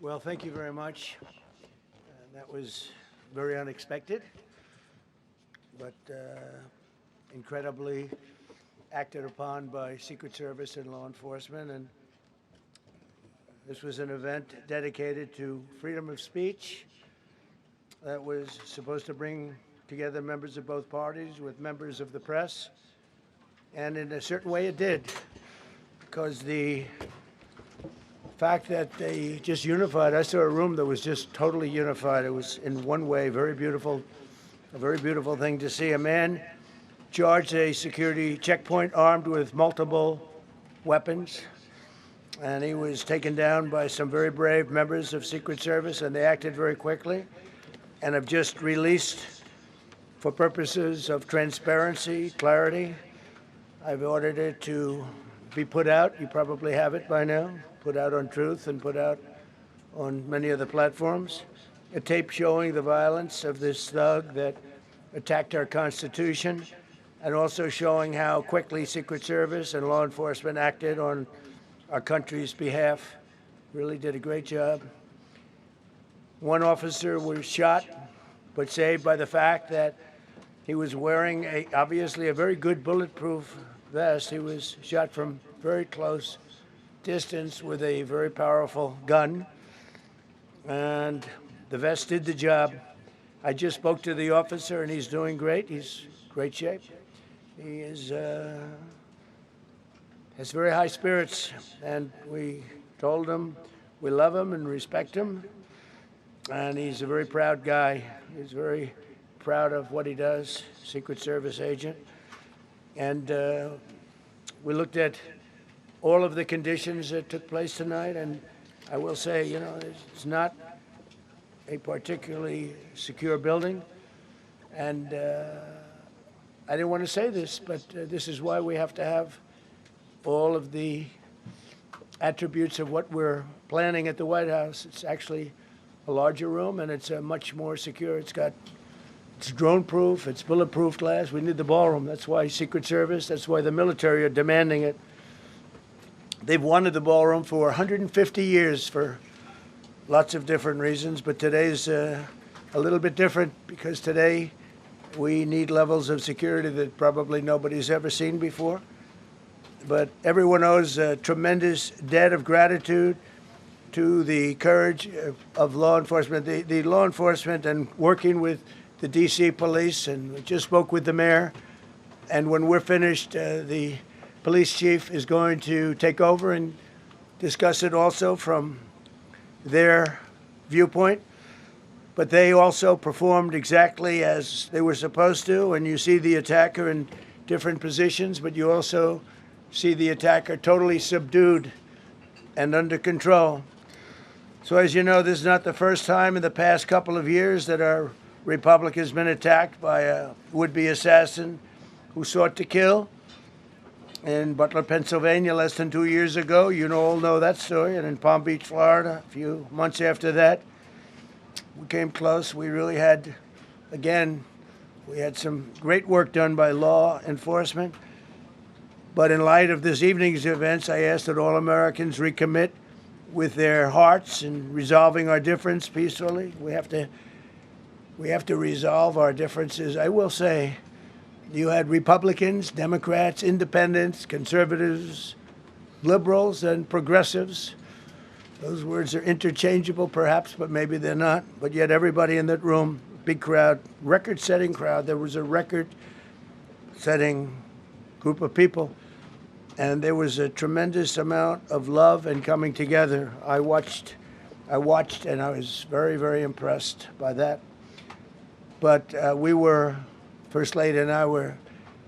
Well, thank you very much. That was very unexpected, but incredibly acted upon by Secret Service and law enforcement. And this was an event dedicated to freedom of speech that was supposed to bring together members of both parties with members of the press. And in a certain way it did, because the fact that they just unified, I saw a room that was just totally unified. It was in one way a very beautiful thing to see. A man charged a security checkpoint armed with multiple weapons, and he was taken down by some very brave members of Secret Service, and they acted very quickly and have just released, for purposes of transparency, clarity. I've ordered it to be put out. You probably have it by now. Put out on Truth and put out on many of the platforms. A tape showing the violence of this thug that attacked our Constitution, and also showing how quickly Secret Service and law enforcement acted on our country's behalf. Really did a great job. One officer was shot, but saved by the fact that he was wearing obviously a very good bulletproof vest. He was shot from very close distance with a very powerful gun, and the vest did the job. I just spoke to the officer, and he's doing great. He's in great shape. He has very high spirits, and we told him we love him and respect him, and he's a very proud guy. He's very proud of what he does, Secret Service agent. And we looked at all of the conditions that took place tonight, and I will say, you know, it's not a particularly secure building, and I didn't want to say this, but this is why we have to have all of the attributes of what we're planning at the White House. It's actually a larger room, and it's much more secure. It's drone-proof, it's bulletproof glass. We need the ballroom. That's why Secret Service, that's why the military are demanding it. They've wanted the ballroom for 150 years for lots of different reasons, but today's a little bit different, because today we need levels of security that probably nobody's ever seen before. But everyone owes a tremendous debt of gratitude to the courage of law enforcement, the law enforcement, and working with the D.C. police. And we just spoke with the mayor, and when we're finished, the police chief is going to take over and discuss it also from their viewpoint. But they also performed exactly as they were supposed to, and you see the attacker in different positions, but you also see the attacker totally subdued and under control. So as you know, this is not the first time in the past couple of years that our republic has been attacked by a would-be assassin who sought to kill. In Butler, Pennsylvania, less than 2 years ago, you all know that story, and in Palm Beach, Florida, a few months after that, we came close. We really had, again, we had some great work done by law enforcement. But in light of this evening's events, I asked that all Americans recommit with their hearts in resolving our difference peacefully. We have to resolve our differences. I will say, you had Republicans, Democrats, independents, conservatives, liberals, and progressives. Those words are interchangeable, perhaps, but maybe they're not. But yet everybody in that room, big crowd, record-setting crowd. There was a record-setting group of people, and there was a tremendous amount of love and coming together. I watched, and I was very, very impressed by that. But First Lady and I were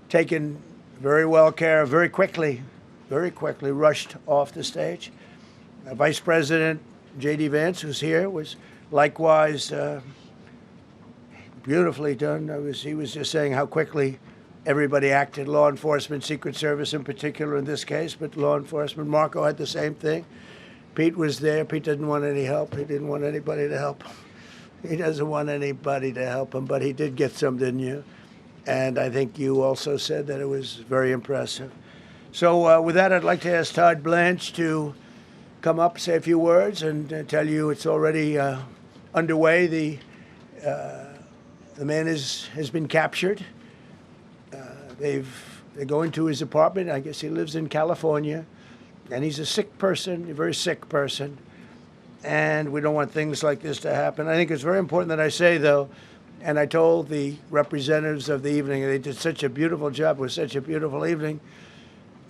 taken very well care of, very quickly rushed off the stage. Vice President J.D. Vance, who's here, was likewise beautifully done. He was just saying how quickly everybody acted, law enforcement, Secret Service in particular in this case, but law enforcement. Marco had the same thing. Pete was there. Pete didn't want any help. He didn't want anybody to help him. He doesn't want anybody to help him, but he did get some, didn't you? And I think you also said that it was very impressive. So with that, I'd like to ask Todd Blanche to come up, say a few words, and tell you it's already underway. The man has been captured. They're going to his apartment. I guess he lives in California, and he's a sick person, a very sick person, and we don't want things like this to happen. I think it's very important that I say, though, and I told the representatives of the evening, they did such a beautiful job. It was such a beautiful evening.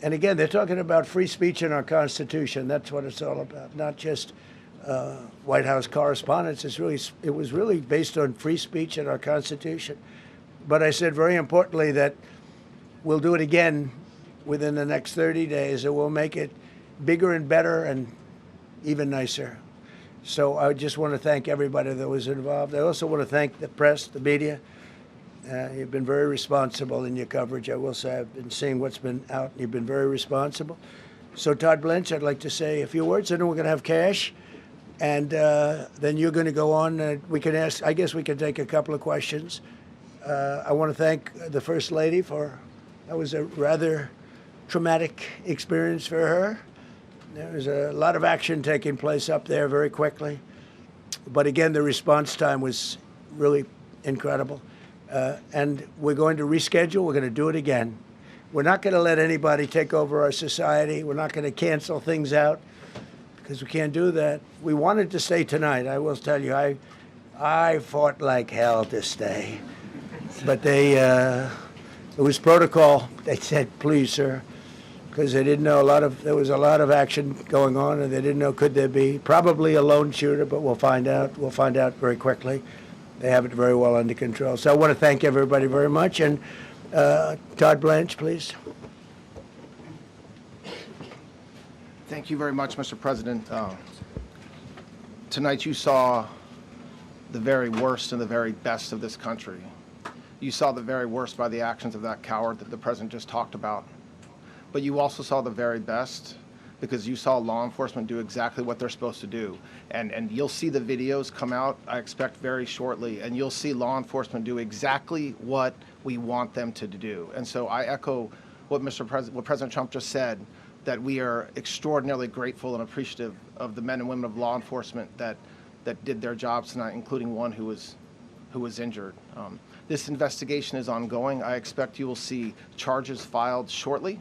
And again, they're talking about free speech in our Constitution. That's what it's all about, not just White House correspondence. It was really based on free speech in our Constitution. But I said very importantly that we'll do it again within the next 30 days, and we'll make it bigger and better and even nicer. So I just want to thank everybody that was involved. I also want to thank the press, the media. You've been very responsible in your coverage. I will say I've been seeing what's been out, and you've been very responsible. So Todd Blanche, I'd like to say a few words, and then we're going to have cash. And then you're going to go on. We can ask, I guess we can take a couple of questions. I want to thank the First Lady that was a rather traumatic experience for her. There was a lot of action taking place up there very quickly. But again, the response time was really incredible. And we're going to reschedule. We're going to do it again. We're not going to let anybody take over our society. We're not going to cancel things out because we can't do that. We wanted to stay tonight. I will tell you, I fought like hell to stay. But it was protocol. They said, please, sir, because they didn't know there was a lot of action going on, and they didn't know could there be probably a lone shooter, but we'll find out. We'll find out very quickly. They have it very well under control. So I want to thank everybody very much. And Todd Blanche, please. Thank you very much, Mr. President. Tonight you saw the very worst and the very best of this country. You saw the very worst by the actions of that coward that the President just talked about. But you also saw the very best because you saw law enforcement do exactly what they're supposed to do. And you'll see the videos come out, I expect, very shortly, and you'll see law enforcement do exactly what we want them to do. And so I echo what President Trump just said, that we are extraordinarily grateful and appreciative of the men and women of law enforcement that did their jobs tonight, including one who was injured. This investigation is ongoing. I expect you will see charges filed shortly.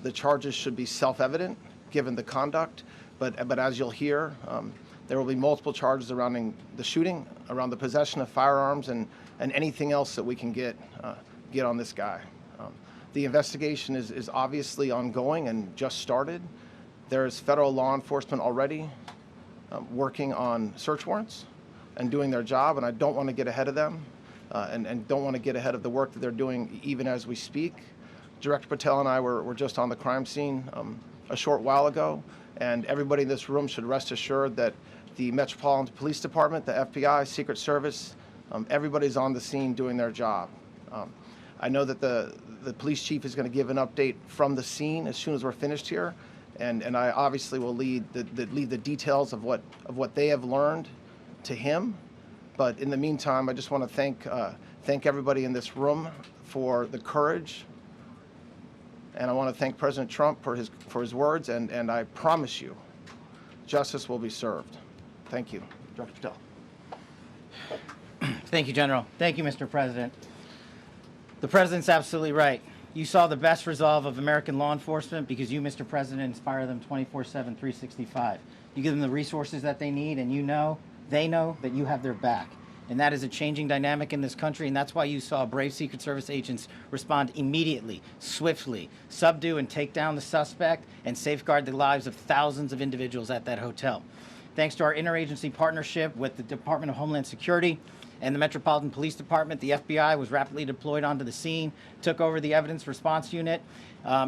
The charges should be self-evident given the conduct, but as you'll hear, there will be multiple charges surrounding the shooting, around the possession of firearms, and anything else that we can get on this guy. The investigation is obviously ongoing and just started. There is federal law enforcement already working on search warrants and doing their job, and I don't want to get ahead of them and don't want to get ahead of the work that they're doing even as we speak. Director Patel and I were just on the crime scene a short while ago, and everybody in this room should rest assured that the Metropolitan Police Department, the FBI, Secret Service, everybody's on the scene doing their job. I know that the police chief is going to give an update from the scene as soon as we're finished here, and I obviously will lead the details of what they have learned to him. But in the meantime, I just want to thank everybody in this room for the courage. And I want to thank President Trump for his words, and I promise you, justice will be served. Thank you. Director Patel. Thank you, General. Thank you, Mr. President. The President's absolutely right. You saw the best resolve of American law enforcement because you, Mr. President, inspire them 24/7, 365. You give them the resources that they need, and they know that you have their back. And that is a changing dynamic in this country, and that's why you saw brave Secret Service agents respond immediately, swiftly, subdue and take down the suspect, and safeguard the lives of thousands of individuals at that hotel. Thanks to our interagency partnership with the Department of Homeland Security and the Metropolitan Police Department, the FBI was rapidly deployed onto the scene, took over the evidence response unit,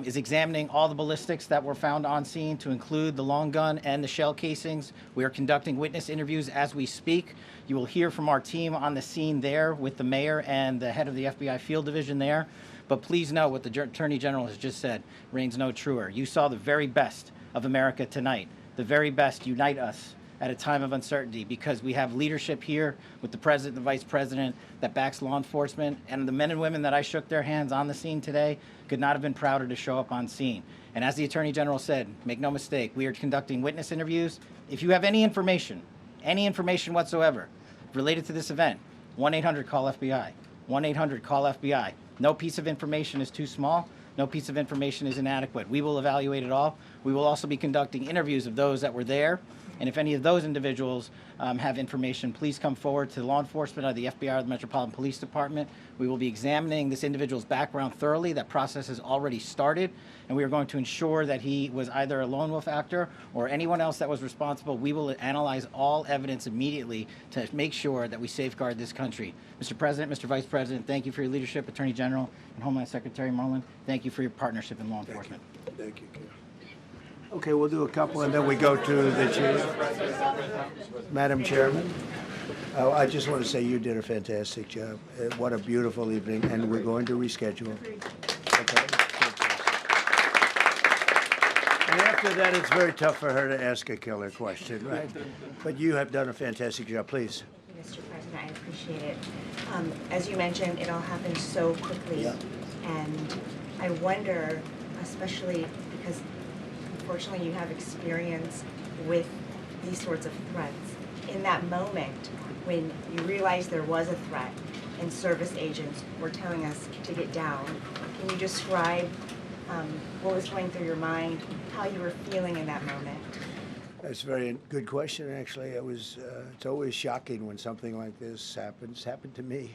is examining all the ballistics that were found on scene to include the long gun and the shell casings. We are conducting witness interviews as we speak. You will hear from our team on the scene there with the mayor and the head of the FBI field division there. But please know what the Attorney General has just said reigns no truer. You saw the very best of America tonight. The very best unite us at a time of uncertainty, because we have leadership here with the president and the vice president that backs law enforcement, and the men and women that I shook their hands on the scene today could not have been prouder to show up on scene. And as the Attorney General said, make no mistake, we are conducting witness interviews. If you have any information whatsoever related to this event, 1-800-CALL-FBI, 1-800-CALL-FBI. No piece of information is too small. No piece of information is inadequate. We will evaluate it all. We will also be conducting interviews of those that were there. And if any of those individuals have information, please come forward to law enforcement or the FBI or the Metropolitan Police Department. We will be examining this individual's background thoroughly. That process has already started, and we are going to ensure that he was either a lone wolf actor or anyone else that was responsible. We will analyze all evidence immediately to make sure that we safeguard this country. Mr. President, Mr. Vice President, thank you for your leadership. Attorney General and Homeland Secretary Merlin, thank you for your partnership in law enforcement. Thank you. Okay, we'll do a couple and then we go to the chief. Madam Chairman, I just want to say you did a fantastic job. What a beautiful evening, and we're going to reschedule. Okay. And after that, it's very tough for her to ask a killer question, right? But you have done a fantastic job. Please. Mr. President, I appreciate it. As you mentioned, it all happened so quickly. Yeah. And I wonder, especially because unfortunately you have experience with these sorts of threats, in that moment when you realized there was a threat and service agents were telling us to get down, can you describe what was going through your mind, how you were feeling in that moment? That's a very good question, actually. It's always shocking when something like this happens. It's happened to me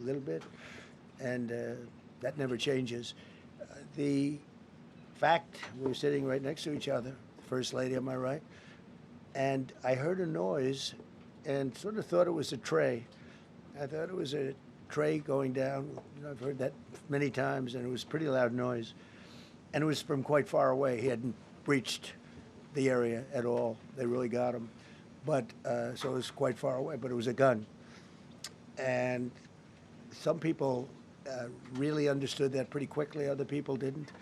a little bit, and that never changes. The fact, we were sitting right next to each other, the First Lady on my right, and I heard a noise and sort of thought it was a tray. I thought it was a tray going down. I've heard that many times, and it was a pretty loud noise. And it was from quite far away. He hadn't breached the area at all. They really got him. But, so it was quite far away, but it was a gun. And some people really understood that pretty quickly. Other people didn't.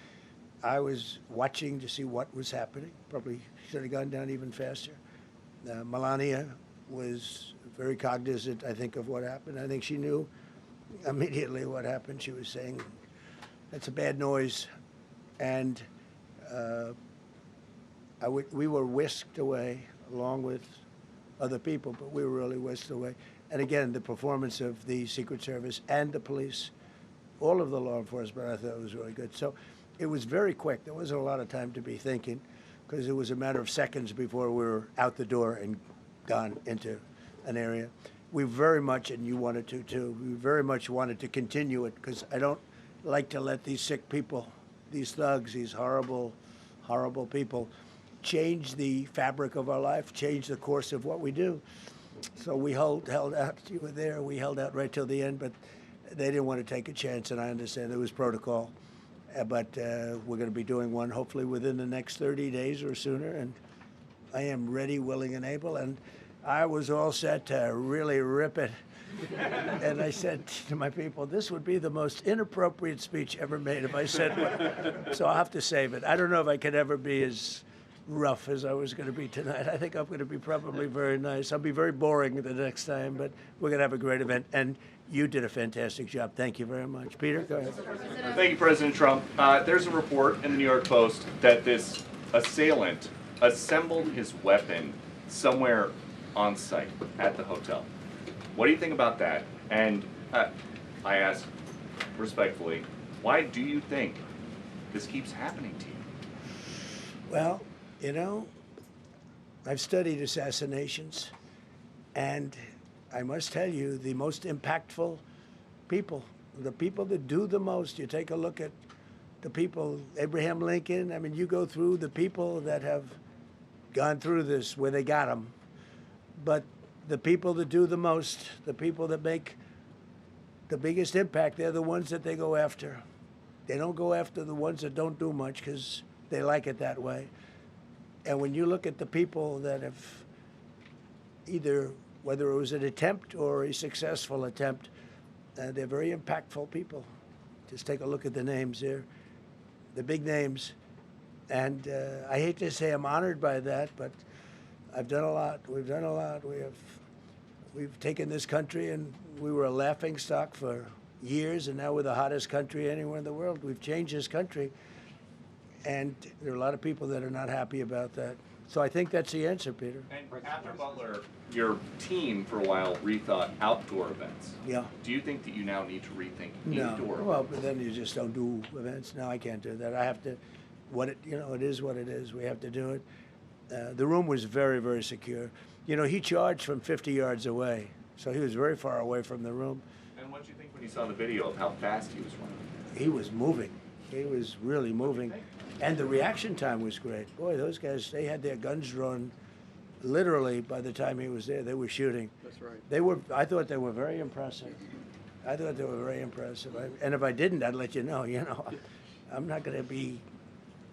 I was watching to see what was happening. Probably should have gone down even faster. Melania was very cognizant, I think, of what happened. I think she knew immediately what happened. She was saying, that's a bad noise. And we were whisked away along with other people, but we were really whisked away. And again, the performance of the Secret Service and the police, all of the law enforcement, I thought was really good. So it was very quick. There wasn't a lot of time to be thinking, because it was a matter of seconds before we were out the door and gone into an area. We very much, and you wanted to too, we very much wanted to continue it, because I don't like to let these sick people, these thugs, these horrible, horrible people, change the fabric of our life, change the course of what we do. So we held out. You were there. We held out right till the end, but they didn't want to take a chance, and I understand there was protocol. But we're going to be doing one hopefully within the next 30 days or sooner, and I am ready, willing, and able. And I was all set to really rip it. And I said to my people, this would be the most inappropriate speech ever made if I said what. So I'll have to save it. I don't know if I could ever be as rough as I was going to be tonight. I think I'm going to be probably very nice. I'll be very boring the next time, but we're going to have a great event. And you did a fantastic job. Thank you very much. Peter, go ahead. Thank you, President Trump. There's a report in the New York Post that this assailant assembled his weapon somewhere on site at the hotel. What do you think about that? And I ask respectfully, why do you think this keeps happening to you? Well, you know, I've studied assassinations, and I must tell you, the most impactful people, the people that do the most, you take a look at the people, Abraham Lincoln, I mean, you go through the people that have gone through this where they got them, but the people that do the most, the people that make the biggest impact, they're the ones that they go after. They don't go after the ones that don't do much because they like it that way. And when you look at the people that have either, whether it was an attempt or a successful attempt, they're very impactful people. Just take a look at the names there, the big names. And I hate to say I'm honored by that, but I've done a lot. We've done a lot. We've taken this country, and we were a laughing stock for years, and now we're the hottest country anywhere in the world. We've changed this country, and there are a lot of people that are not happy about that. So I think that's the answer, Peter. And after Butler, your team for a while rethought outdoor events. Yeah. Do you think that you now need to rethink No. indoor Well, events? but then you just don't do events. No, I can't do that. I have to. It is what it is. We have to do it. The room was very, very secure. He charged from 50 yards away, so he was very far away from the room. And what did you think when you saw the video of how fast he was running? He was moving. He was really moving. And the reaction time was great. Boy, those guys, they had their guns drawn literally by the time he was there. They were shooting. That's right. I thought they were very impressive. And if I didn't, I'd let you know. I'm not going to be,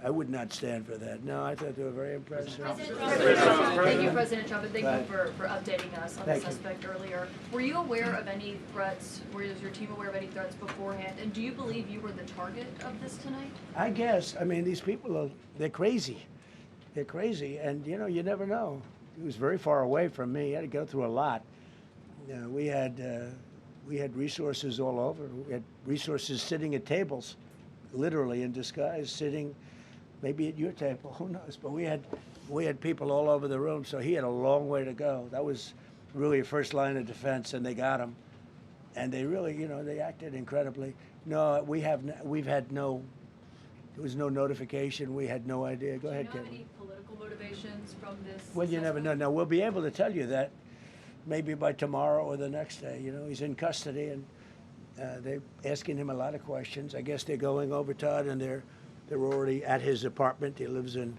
I would not stand for that. No, I thought they were very impressive. Thank you, President Trump, and thank Bye. you for updating us on Thank the you. suspect earlier. Were you aware of any threats? Was your team aware of any threats beforehand? And do you believe you were the target of this tonight? I guess. I mean, these people they're crazy. They're crazy. And, you never know. He was very far away from me. He had to go through a lot. We had resources all over. We had resources sitting at tables, literally in disguise, sitting maybe at your table, who knows? But we had people all over the room, so he had a long way to go. That was really a first line of defense, and they got him. And they really, they acted incredibly. No, there was no notification. We had no idea. Go ahead, Do you know Kevin. any political motivations from this? Well, you never know. suspect? Now, we'll be able to tell you that maybe by tomorrow or the next day. He's in custody, and they're asking him a lot of questions. I guess they're going over, Todd, and they're already at his apartment. He lives in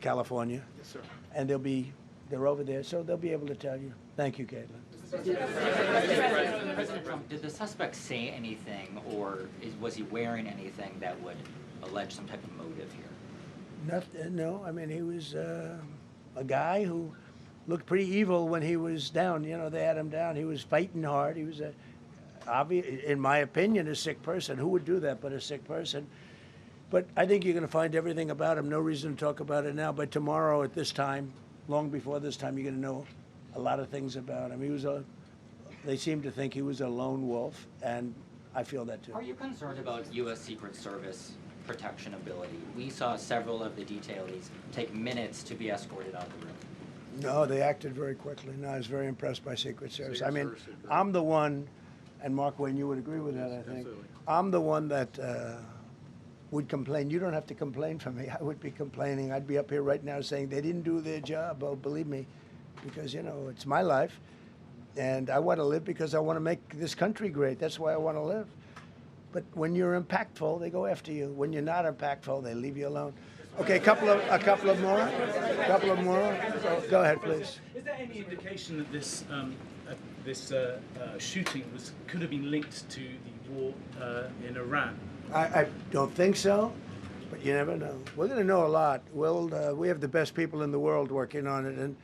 California. Yes, sir. And they're over there, so they'll be able to tell you. Thank you, Caitlin. President Trump, did the suspect say anything, or was he wearing anything that would allege some type of motive here? No, I mean, he was a guy who looked pretty evil when he was down. They had him down. He was fighting hard. He was in my opinion, a sick person. Who would do that but a sick person? But I think you're going to find everything about him. No reason to talk about it now. But tomorrow at this time, long before this time, you're going to know a lot of things about him. They seem to think he was a lone wolf, and I feel that too. Are you concerned about U.S. Secret Service protection ability? We saw several of the detailees take minutes to be escorted out of the room. No, they acted very quickly. No, I was very impressed by Secret Service. Secret I mean, Service did great. I'm the one, and Mark Wayne, you would agree with that, I think. absolutely. I'm the one that would complain. You don't have to complain for me. I would be complaining. I'd be up here right now saying they didn't do their job. Oh, believe me, because, it's my life, and I want to live because I want to make this country great. That's why I want to live. But when you're impactful, they go after you. When you're not impactful, they leave you alone. Okay, a couple of more. Go ahead, please. Is there any indication that this shooting could have been linked to the war in Iran? I don't think so, but you never know. We're going to know a lot. We have the best people in the world working on it, and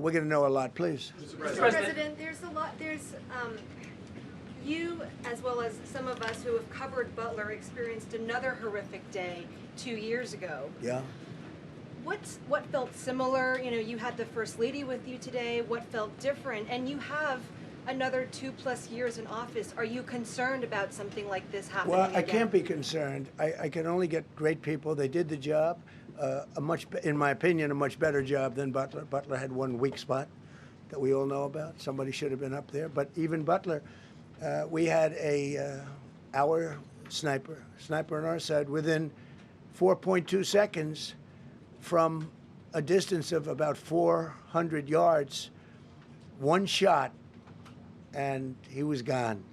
we're going to know a lot. Please. Mr. President, there's a lot. You, as well as some of us who have covered Butler, experienced another horrific day 2 years ago. Yeah. What felt similar? You had the First Lady with you today. What felt different? And you have another 2+ years in office. Are you concerned about something like this happening Well, I again? can't be concerned. I can only get great people. They did the job, in my opinion, a much better job than Butler. Butler had one weak spot that we all know about. Somebody should have been up there. But even Butler, we had our sniper on our side within 4.2 seconds from a distance of about 400 yards, one shot, and he was gone.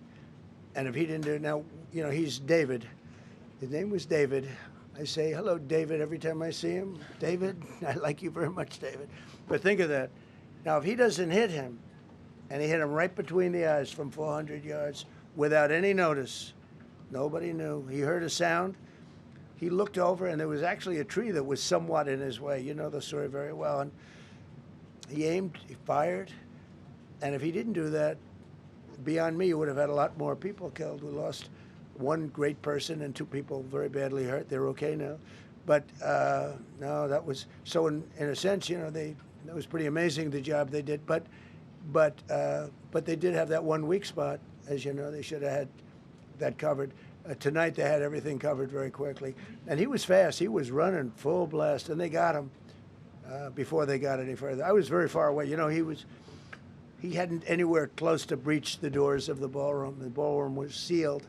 And if he didn't do it, now, he's David. His name was David. I say, hello, David, every time I see him. David, I like you very much, David. But think of that. Now, if he doesn't hit him, and he hit him right between the eyes from 400 yards without any notice, nobody knew. He heard a sound. He looked over, and there was actually a tree that was somewhat in his way. You know the story very well. And he aimed, he fired, and if he didn't do that, beyond me, you would have had a lot more people killed. We lost one great person and 2 people very badly hurt. They're okay now. But no, that was, so in a sense, they It was pretty amazing the job they did. But they did have that one weak spot, as you know. They should have had that covered. Tonight they had everything covered very quickly, and he was fast. He was running full blast, and they got him before they got any further. I was very far away. You know, he hadn't anywhere close to breach the doors of the ballroom. The ballroom was sealed,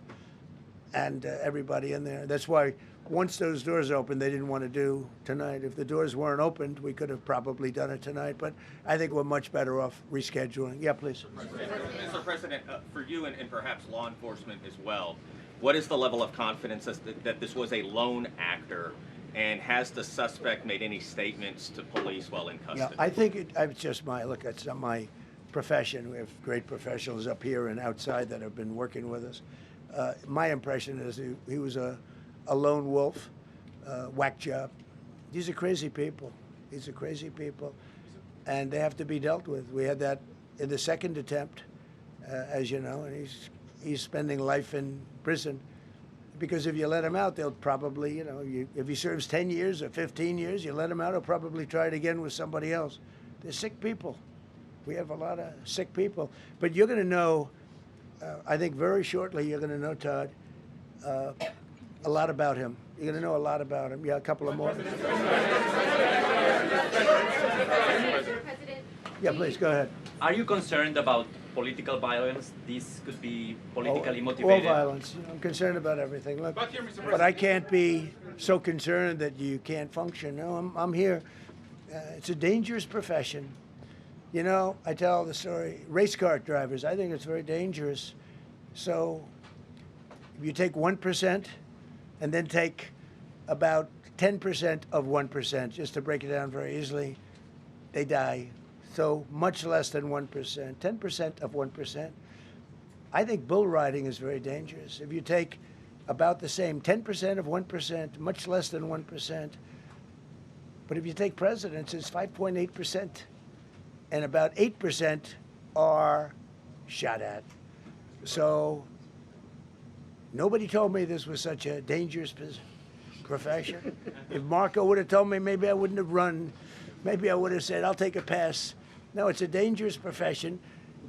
and everybody in there. That's why once those doors opened, they didn't want to do tonight. If the doors weren't opened, we could have probably done it tonight. But I think we're much better off rescheduling. Yeah, please. Mr. President, for you and perhaps law enforcement as well, what is the level of confidence that this was a lone actor, and has the suspect made any statements to police while in custody? Yeah, I think it's just look, it's not my profession. We have great professionals up here and outside that have been working with us. My impression is he was a lone wolf, whack job. These are crazy people. These are crazy people, and they have to be dealt with. We had that in the second attempt, as you know, and he's spending life in prison. Because if you let him out, they'll probably, if he serves 10 years or 15 years, you let him out, he'll probably try it again with somebody else. They're sick people. We have a lot of sick people. But you're going to know, I think very shortly, you're going to know, Todd, a lot about him. You're going to know a lot about him. Yeah, a couple of more. Yeah, please, go ahead. Are you concerned about political violence? This could be politically All motivated. violence. I'm concerned about everything. Look, but I can't be so concerned that you can't function. No, I'm here. It's a dangerous profession. You know, I tell the story, race car drivers, I think it's very dangerous. So if you take 1% and then take about 10% of 1%, just to break it down very easily, they die. So much less than 1%, 10% of 1%. I think bull riding is very dangerous. If you take about the same, 10% of 1%, much less than 1%. But if you take presidents, it's 5.8%. And about 8% are shot at. So nobody told me this was such a dangerous profession. If Marco would have told me, maybe I wouldn't have run. Maybe I would have said, I'll take a pass. No, it's a dangerous profession,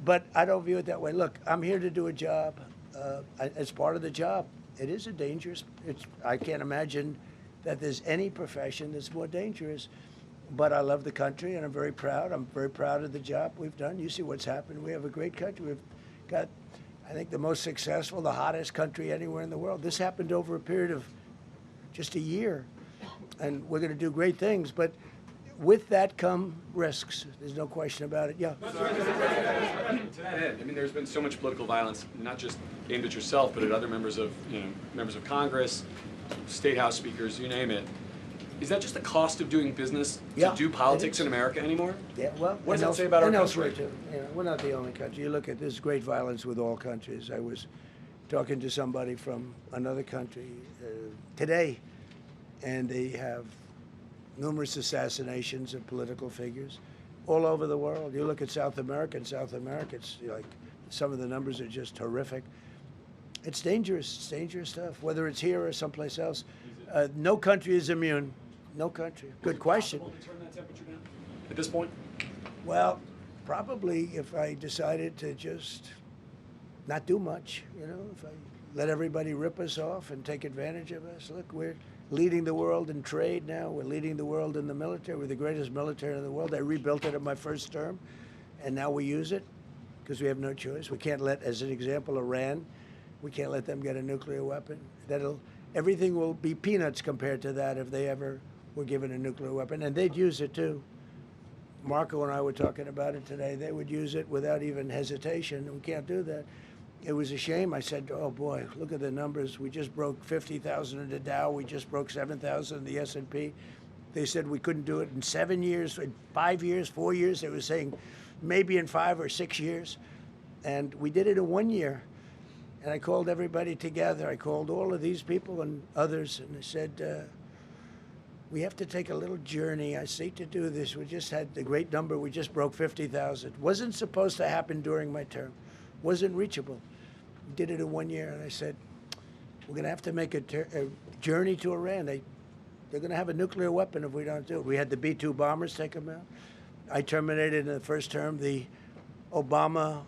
but I don't view it that way. Look, I'm here to do a job. It's part of the job. It is a dangerous, I can't imagine that there's any profession that's more dangerous. But I love the country, and I'm very proud. I'm very proud of the job we've done. You see what's happened. We have a great country. We've got, I think, the most successful, the hottest country anywhere in the world. This happened over a period of just a year, and we're going to do great things. But with that come risks. There's no question about it. Yeah. To that end, I mean, there's been so much political violence, not just aimed at yourself, but at other members of Congress, state house speakers, you name it. Is that just the cost of doing business to do politics in America anymore? Yeah, well, what does that say about our country? Too. We're not the only country. You look at this great violence with all countries. I was talking to somebody from another country today, and they have numerous assassinations of political figures all over the world. You look at South America, it's like some of the numbers are just horrific. It's dangerous. It's dangerous stuff, whether it's here or someplace else. No country is immune. No country. Good question. Is it possible to turn that temperature down at this point? Well, probably if I decided to just not do much, if I let everybody rip us off and take advantage of us. Look, we're leading the world in trade now. We're leading the world in the military. We're the greatest military in the world. I rebuilt it in my first term, and now we use it because we have no choice. We can't let, as an example, Iran, we can't let them get a nuclear weapon. Everything will be peanuts compared to that if they ever were given a nuclear weapon, and they'd use it too. Marco and I were talking about it today. They would use it without even hesitation. We can't do that. It was a shame. I said, oh boy, look at the numbers. We just broke 50,000 in the Dow. We just broke 7,000 in the S&P. They said we couldn't do it in 7 years, in 5 years, 4 years. They were saying maybe in 5 or 6 years. And we did it in 1 year. And I called everybody together. I called all of these people and others, and I said, we have to take a little journey. I see to do this. We just had the great number. We just broke 50,000. Wasn't supposed to happen during my term. Wasn't reachable. We did it in 1 year, and I said, we're going to have to make a journey to Iran. They're going to have a nuclear weapon if we don't do it. We had the B-2 bombers take them out. I terminated in the first term the Obama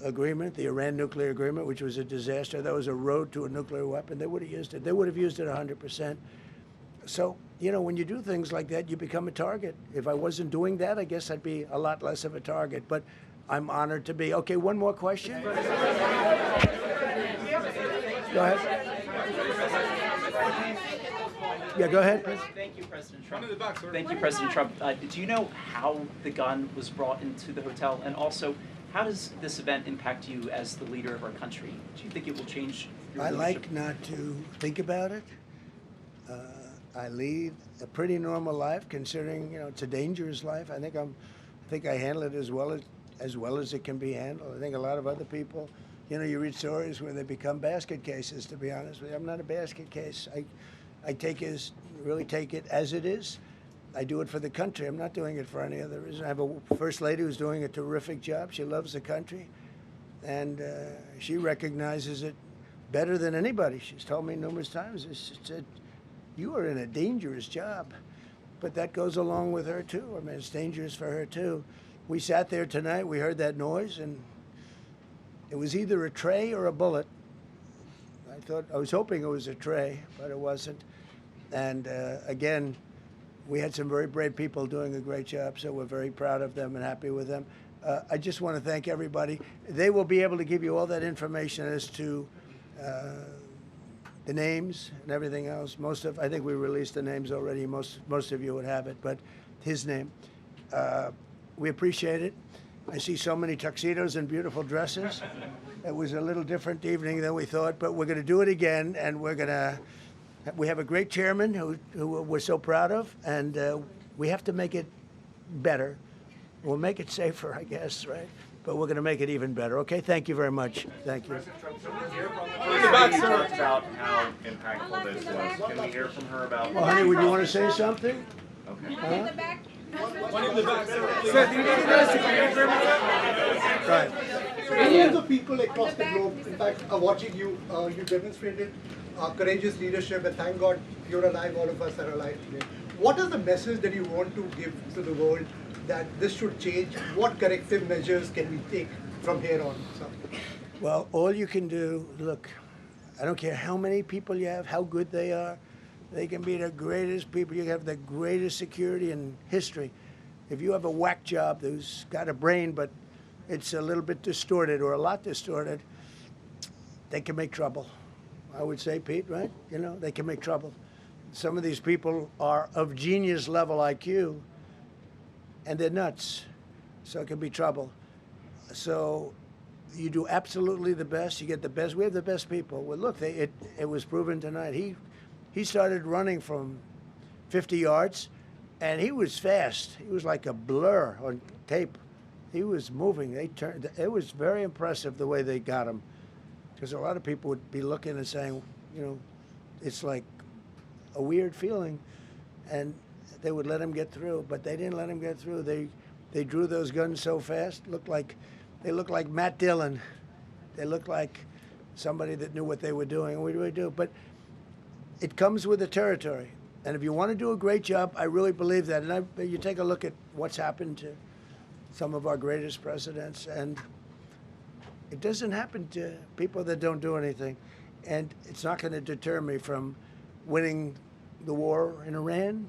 agreement, the Iran nuclear agreement, which was a disaster. That was a road to a nuclear weapon. They would have used it. They would have used it 100%. So, you know, when you do things like that, you become a target. If I wasn't doing that, I guess I'd be a lot less of a target. But I'm honored to be. Okay, one more question. Go ahead. Yeah, go ahead. Thank you, President Trump. Thank you, President Trump. Do you know how the gun was brought into the hotel? And also, how does this event impact you as the leader of our country? Do you think it will change your I leadership? like not to think about it. I lead a pretty normal life, considering, you know, it's a dangerous life. I think I handle it as well as it can be handled. I think a lot of other people, you know, you read stories where they become basket cases. To be honest with you, I'm not a basket case. I really take it as it is. I do it for the country. I'm not doing it for any other reason. I have a first lady who's doing a terrific job. She loves the country, and she recognizes it better than anybody. She's told me numerous times. She said, "You are in a dangerous job," but that goes along with her too. I mean, it's dangerous for her too. We sat there tonight. We heard that noise, and it was either a tray or a bullet. I was hoping it was a tray, but it wasn't. And again, we had some very brave people doing a great job, so we're very proud of them and happy with them. I just want to thank everybody. They will be able to give you all that information as to the names and everything else. I think we released the names already. Most of you would have it, but his name. We appreciate it. I see so many tuxedos and beautiful dresses. It was a little different evening than we thought, but we're going to do it again, and we have a great chairman who we're so proud of, and we have to make it better. We'll make it safer, I guess, right? But we're going to make it even better. Okay, thank you very much. Thank you. President Trump, can we hear from the first lady who talked about how impactful this was? Can we hear from her about? Well, honey, would you want to say something? Okay. Huh? One in the back, Right. Millions of people across the globe, in fact, are watching you. You demonstrated courageous leadership, and thank God you're alive. All of us are alive today. What is the message that you want to give to the world that this should change? What corrective measures can we take from here on? So. Well, all you can do, look, I don't care how many people you have, how good they are. They can be the greatest people. You have the greatest security in history. If you have a whack job who's got a brain, but it's a little bit distorted or a lot distorted, they can make trouble. I would say, Pete, right? You know, they can make trouble. Some of these people are of genius level IQ, and they're nuts. So it can be trouble. So you do absolutely the best. You get the best. We have the best people. Well, look, it was proven tonight. He started running from 50 yards, and he was fast. He was like a blur on tape. He was moving. It was very impressive the way they got him, because a lot of people would be looking and saying, you know, it's like a weird feeling, and they would let him get through, but they didn't let him get through. They drew those guns so fast. They looked like Matt Dillon. They looked like somebody that knew what they were doing, and we really do. But it comes with the territory. And if you want to do a great job, I really believe that. And you take a look at what's happened to some of our greatest presidents, and it doesn't happen to people that don't do anything. And it's not going to deter me from winning the war in Iran.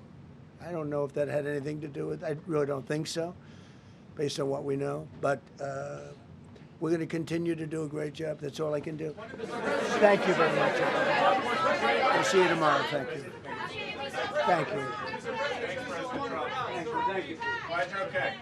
I don't know if that had anything to do with it. I really don't think so, based on what we know. But we're going to continue to do a great job. That's all I can do. Thank you very much. We'll see you tomorrow. Thank you. Thank you. Thanks, President Trump. Thank you. Glad you're okay.